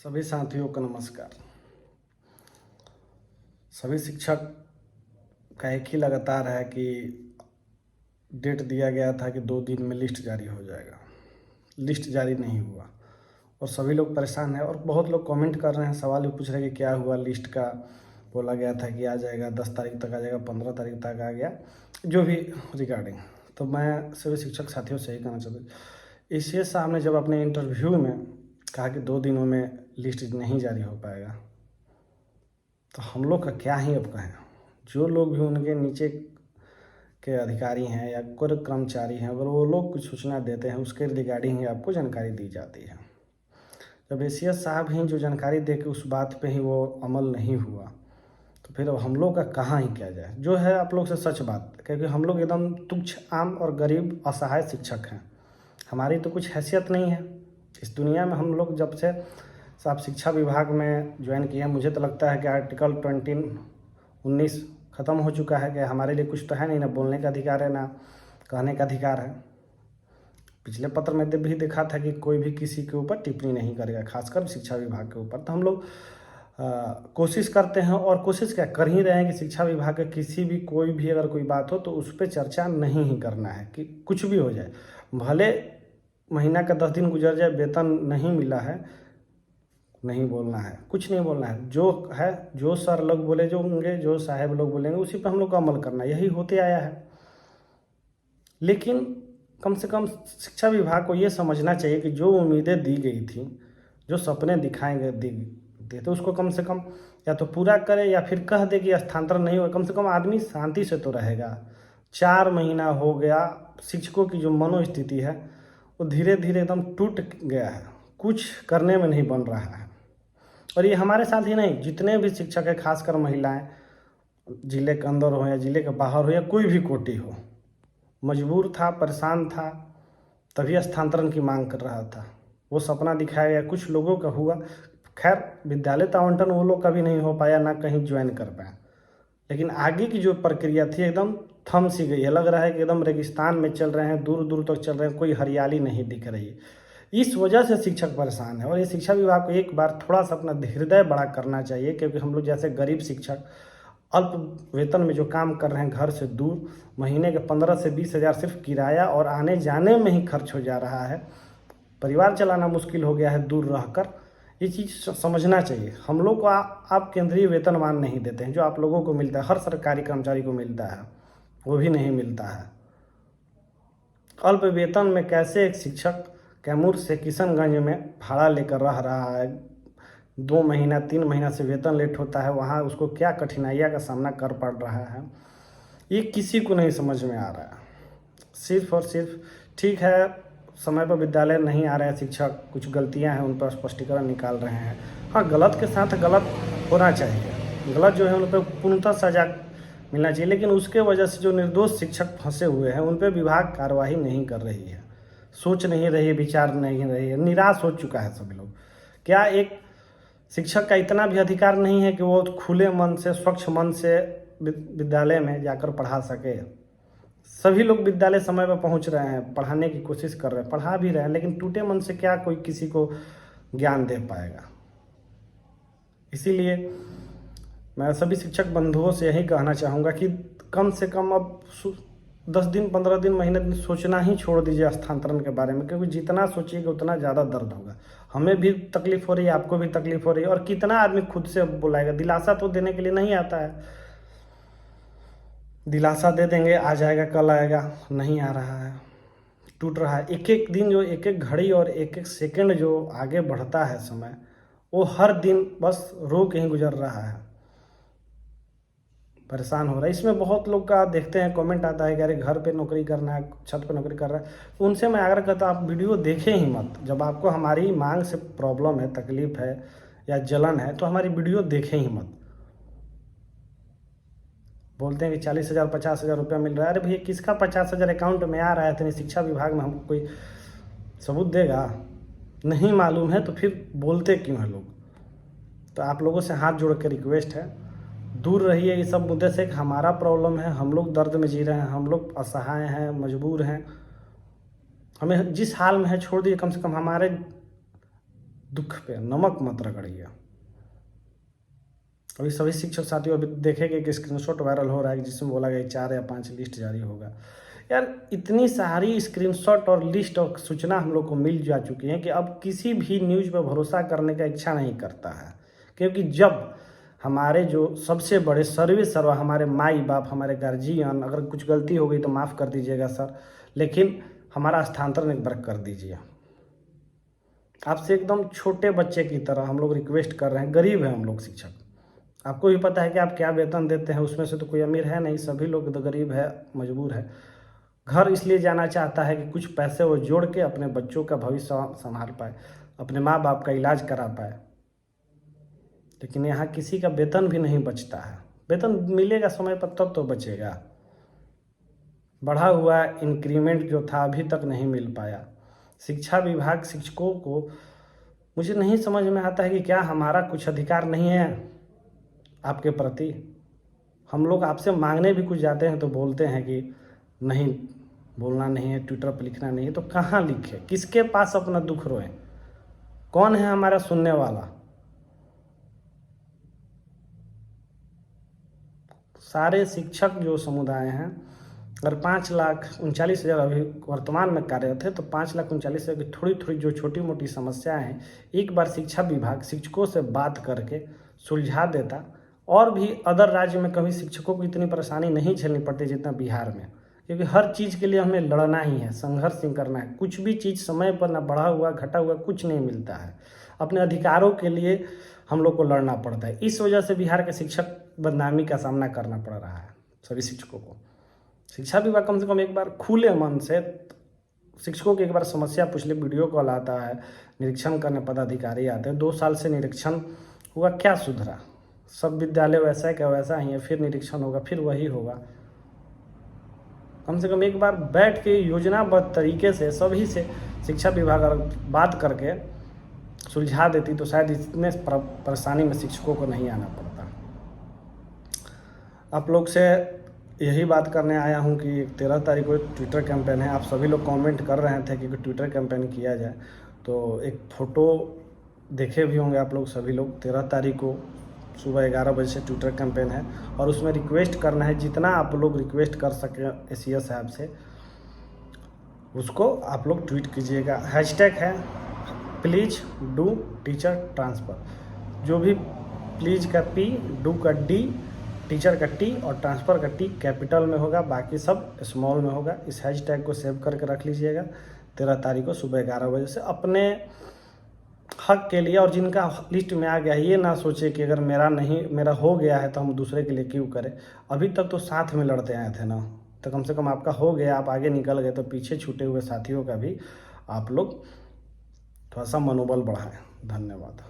सभी साथियों को नमस्कार। सभी शिक्षक का एक ही लगातार है कि डेट दिया गया था कि 2 दिन में लिस्ट जारी हो जाएगा। लिस्ट जारी नहीं हुआ और सभी लोग परेशान हैं और बहुत लोग कमेंट कर रहे हैं, सवाल भी पूछ रहे हैं कि क्या हुआ। लिस्ट का बोला गया था कि आ जाएगा, 10 तारीख तक आ जाएगा, 15 तारीख तक आ गया, जो भी रिगार्डिंग। तो मैं सभी शिक्षक साथियों से यही कहना चाहता हूँ, ईसीएस साहब ने जब अपने इंटरव्यू में कहा कि 2 दिनों में लिस्ट नहीं जारी हो पाएगा, तो हम लोग का क्या ही अब कहें। जो लोग भी उनके नीचे के अधिकारी हैं या कोई कर्मचारी हैं, अगर वो लोग कुछ सूचना देते हैं उसके रिगार्डिंग ही आपको जानकारी दी जाती है। जब एसीएस साहब ही जो जानकारी दे के उस बात पे ही वो अमल नहीं हुआ, तो फिर अब हम लोग का कहाँ ही किया जाए। जो है आप लोग से सच बात, क्योंकि हम लोग एकदम तुच्छ, आम और गरीब असहाय शिक्षक हैं। हमारी तो कुछ हैसियत नहीं है इस दुनिया में। हम लोग जब से आप शिक्षा विभाग में ज्वाइन किए हैं, मुझे तो लगता है कि आर्टिकल 19 ख़त्म हो चुका है कि हमारे लिए कुछ तो है नहीं, ना बोलने का अधिकार है ना कहने का अधिकार है। पिछले पत्र में भी देखा था कि कोई भी किसी के ऊपर टिप्पणी नहीं करेगा, खासकर शिक्षा विभाग के ऊपर। तो हम लोग कोशिश करते हैं और कोशिश क्या कर ही रहे हैं कि शिक्षा विभाग के किसी भी कोई भी अगर कोई बात हो तो उस पर चर्चा नहीं ही करना है, कि कुछ भी हो जाए। भले महीना का 10 दिन गुजर जाए, वेतन नहीं मिला है, नहीं बोलना है, कुछ नहीं बोलना है। जो है, जो सर लोग बोले जो होंगे, जो साहब लोग बोलेंगे, उसी पर हम लोग को अमल करना है। यही होते आया है। लेकिन कम से कम शिक्षा विभाग को ये समझना चाहिए कि जो उम्मीदें दी गई थी, जो सपने दिखाएंगे दी तो उसको कम से कम या तो पूरा करे या फिर कह दे कि स्थानांतरण नहीं होगा। कम से कम आदमी शांति से तो रहेगा। 4 महीना हो गया, शिक्षकों की जो मनोस्थिति है वो धीरे धीरे एकदम टूट गया है, कुछ करने में नहीं बन रहा है। और ये हमारे साथ ही नहीं, जितने भी शिक्षक है, खासकर महिलाएं, जिले के अंदर हो या जिले के बाहर हो या कोई भी कोटि हो, मजबूर था, परेशान था, तभी स्थानांतरण की मांग कर रहा था। वो सपना दिखाया गया, कुछ लोगों का हुआ। खैर, विद्यालय तो आवंटन वो लोग कभी नहीं हो पाया, ना कहीं ज्वाइन कर पाए। लेकिन आगे की जो प्रक्रिया थी एकदम थम सी गई है। लग रहा है कि एकदम रेगिस्तान में चल रहे हैं, दूर दूर तक चल रहे हैं, कोई हरियाली नहीं दिख रही। इस वजह से शिक्षक परेशान है और ये शिक्षा विभाग को एक बार थोड़ा सा अपना हृदय बड़ा करना चाहिए, क्योंकि हम लोग जैसे गरीब शिक्षक अल्प वेतन में जो काम कर रहे हैं, घर से दूर, महीने के 15 से 20 हज़ार सिर्फ किराया और आने जाने में ही खर्च हो जा रहा है। परिवार चलाना मुश्किल हो गया है दूर रहकर। ये चीज़ समझना चाहिए। हम लोग को आप केंद्रीय वेतनमान नहीं देते हैं, जो आप लोगों को मिलता है, हर सरकारी कर्मचारी को मिलता है, वो भी नहीं मिलता है। अल्प वेतन में कैसे एक शिक्षक कैमूर से किशनगंज में भाड़ा लेकर रह रहा है, 2 महीना 3 महीना से वेतन लेट होता है, वहाँ उसको क्या कठिनाइयाँ का सामना कर पड़ रहा है, ये किसी को नहीं समझ में आ रहा है। सिर्फ और सिर्फ ठीक है, समय पर विद्यालय नहीं आ रहे हैं शिक्षक, कुछ गलतियां हैं, उन पर स्पष्टीकरण निकाल रहे हैं। हाँ, गलत के साथ गलत होना चाहिए, गलत जो है उन पर पूर्णतः सजा मिलना चाहिए। लेकिन उसके वजह से जो निर्दोष शिक्षक फंसे हुए हैं उन पर विभाग कार्रवाई नहीं कर रही है, सोच नहीं रही है, विचार नहीं रही है। निराश हो चुका है सभी लोग। क्या एक शिक्षक का इतना भी अधिकार नहीं है कि वो खुले मन से, स्वच्छ मन से विद्यालय में जाकर पढ़ा सके? सभी लोग विद्यालय समय पर पहुंच रहे हैं, पढ़ाने की कोशिश कर रहे हैं, पढ़ा भी रहे हैं, लेकिन टूटे मन से क्या कोई किसी को ज्ञान दे पाएगा? इसीलिए मैं सभी शिक्षक बंधुओं से यही कहना चाहूँगा कि कम से कम अब 10 दिन, 15 दिन, महीने दिन सोचना ही छोड़ दीजिए स्थानांतरण के बारे में, क्योंकि जितना सोचिएगा उतना ज़्यादा दर्द होगा। हमें भी तकलीफ हो रही है, आपको भी तकलीफ हो रही है, और कितना आदमी खुद से बुलाएगा? दिलासा तो देने के लिए नहीं आता है। दिलासा दे देंगे आ जाएगा, कल आएगा, नहीं आ रहा है, टूट रहा है। एक एक दिन, जो एक एक घड़ी और एक एक सेकंड जो आगे बढ़ता है समय, वो हर दिन बस रो के ही गुजर रहा है। परेशान हो रहा है। इसमें बहुत लोग का देखते हैं कमेंट आता है कि अरे घर पे नौकरी करना है, छत पे नौकरी कर रहा है। तो उनसे मैं आग्रह करता हूँ, आप वीडियो देखें ही मत। जब आपको हमारी मांग से प्रॉब्लम है, तकलीफ है या जलन है, तो हमारी वीडियो देखें ही मत। बोलते हैं कि 40,000 50,000 रुपया मिल रहा है। अरे भैया, किसका 50,000 अकाउंट में आ रहा है? तो शिक्षा विभाग में हमको कोई सबूत देगा? नहीं मालूम है तो फिर बोलते क्यों हैं लोग? तो आप लोगों से हाथ जोड़ के रिक्वेस्ट है, दूर रहिए ये सब मुद्दे से। हमारा प्रॉब्लम है, हम लोग दर्द में जी रहे हैं, हम लोग असहाय हैं, मजबूर हैं। हमें जिस हाल में है छोड़ दीजिए, कम से कम हमारे दुख पे नमक मत रगड़िए। अभी सभी शिक्षक साथियों अभी देखेंगे कि स्क्रीनशॉट वायरल हो रहा है जिसमें बोला गया 4 या 5 लिस्ट जारी होगा। यार इतनी सारी स्क्रीनशॉट और लिस्ट और सूचना हम लोग को मिल जा चुकी है कि अब किसी भी न्यूज़ पर भरोसा करने का इच्छा नहीं करता है, क्योंकि जब हमारे जो सबसे बड़े सर्वे सर्वा हमारे माई बाप, हमारे गार्जियन, अगर कुछ गलती हो गई तो माफ़ कर दीजिएगा सर, लेकिन हमारा स्थानांतरण एक बार कर दीजिए। आपसे एकदम छोटे बच्चे की तरह हम लोग रिक्वेस्ट कर रहे हैं। गरीब हैं हम लोग शिक्षक, आपको भी पता है कि आप क्या वेतन देते हैं, उसमें से तो कोई अमीर है नहीं, सभी लोग तो गरीब है, मजबूर है। घर इसलिए जाना चाहता है कि कुछ पैसे वो जोड़ के अपने बच्चों का भविष्य संभाल पाए, अपने माँ बाप का इलाज करा पाए, लेकिन यहाँ किसी का वेतन भी नहीं बचता है। वेतन मिलेगा समय पर तब तो बचेगा। बढ़ा हुआ इंक्रीमेंट जो था अभी तक नहीं मिल पाया। शिक्षा विभाग शिक्षकों को, मुझे नहीं समझ में आता है कि क्या हमारा कुछ अधिकार नहीं है आपके प्रति। हम लोग आपसे मांगने भी कुछ जाते हैं तो बोलते हैं कि नहीं, बोलना नहीं है, ट्विटर पर लिखना नहीं है। तो कहाँ लिखे, किसके पास अपना दुख रोए, कौन है हमारा सुनने वाला? सारे शिक्षक जो समुदाय हैं, अगर 5,39,000 अभी वर्तमान में कार्यरत है, तो 5,39,000 की थोड़ी थोड़ी जो छोटी मोटी समस्याएं हैं, एक बार शिक्षा विभाग शिक्षकों से बात करके सुलझा देता। और भी अदर राज्य में कभी शिक्षकों को इतनी परेशानी नहीं झेलनी पड़ती जितना बिहार में, क्योंकि हर चीज़ के लिए हमें लड़ना ही है, संघर्ष ही करना है। कुछ भी चीज़ समय पर ना बढ़ा हुआ घटा हुआ कुछ नहीं मिलता है। अपने अधिकारों के लिए हम लोग को लड़ना पड़ता है। इस वजह से बिहार के शिक्षक बदनामी का सामना करना पड़ रहा है सभी शिक्षकों को। शिक्षा विभाग कम से कम एक बार खुले मन से शिक्षकों की एक बार समस्या पूछ ले। वीडियो कॉल आता है, निरीक्षण करने पदाधिकारी आते हैं। 2 साल से निरीक्षण हुआ, क्या सुधरा? सब विद्यालय वैसा है क्या वैसा ही है, फिर निरीक्षण होगा, फिर वही होगा। कम से कम एक बार बैठ के योजनाबद्ध तरीके से सभी से शिक्षा विभाग अगर बात करके सुलझा देती तो शायद इतने परेशानी में शिक्षकों को नहीं आना पड़ता। आप लोग से यही बात करने आया हूं कि 13 तारीख को ट्विटर कैंपेन है। आप सभी लोग कमेंट कर रहे थे कि ट्विटर कैंपेन किया जाए, तो एक फ़ोटो देखे भी होंगे आप लोग सभी लोग। 13 तारीख को सुबह 11 बजे से ट्विटर कैंपेन है और उसमें रिक्वेस्ट करना है, जितना आप लोग रिक्वेस्ट कर सकें एसीएस साहब से, उसको आप लोग ट्वीट कीजिएगा। हैशटैग है प्लीज़ डू टीचर ट्रांसफ़र। जो भी प्लीज़ का पी, डू का डी, टीचर का टी और ट्रांसफ़र का टी कैपिटल में होगा, बाकी सब स्मॉल में होगा। इस हैशटैग को सेव करके रख लीजिएगा। 13 तारीख को सुबह 11 बजे से अपने हक के लिए, और जिनका लिस्ट में आ गया, ये ना सोचे कि अगर मेरा हो गया है तो हम दूसरे के लिए क्यों करें। अभी तक तो साथ में लड़ते आए थे ना, तो कम से कम आपका हो गया, आप आगे निकल गए, तो पीछे छूटे हुए साथियों का भी आप लोग थोड़ा सा मनोबल बढ़ाएं। धन्यवाद।